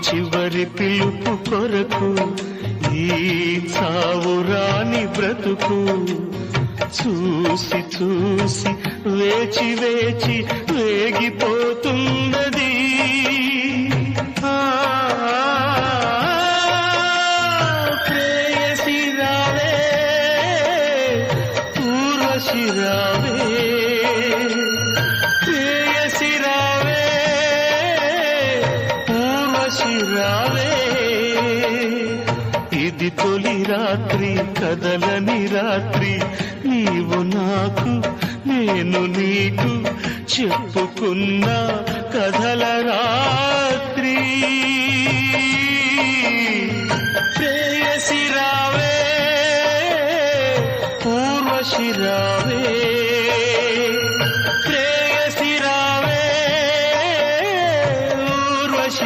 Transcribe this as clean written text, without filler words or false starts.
చివరి పిలుపు కొరకు ఈ చావురాని బ్రతుకు చూసి చూసి వేచి వేచి వేగిపోతున్నది. ప్రేయసి రావే, ఊర్వశి రావే, ప్రేయసి రావే, ఊర్వశి రావే. ఇది తొలి రాత్రి, కదలని రాత్రి, నీవు నాకు నేను నీకు చెప్పుకున్న కథల రాత్రి.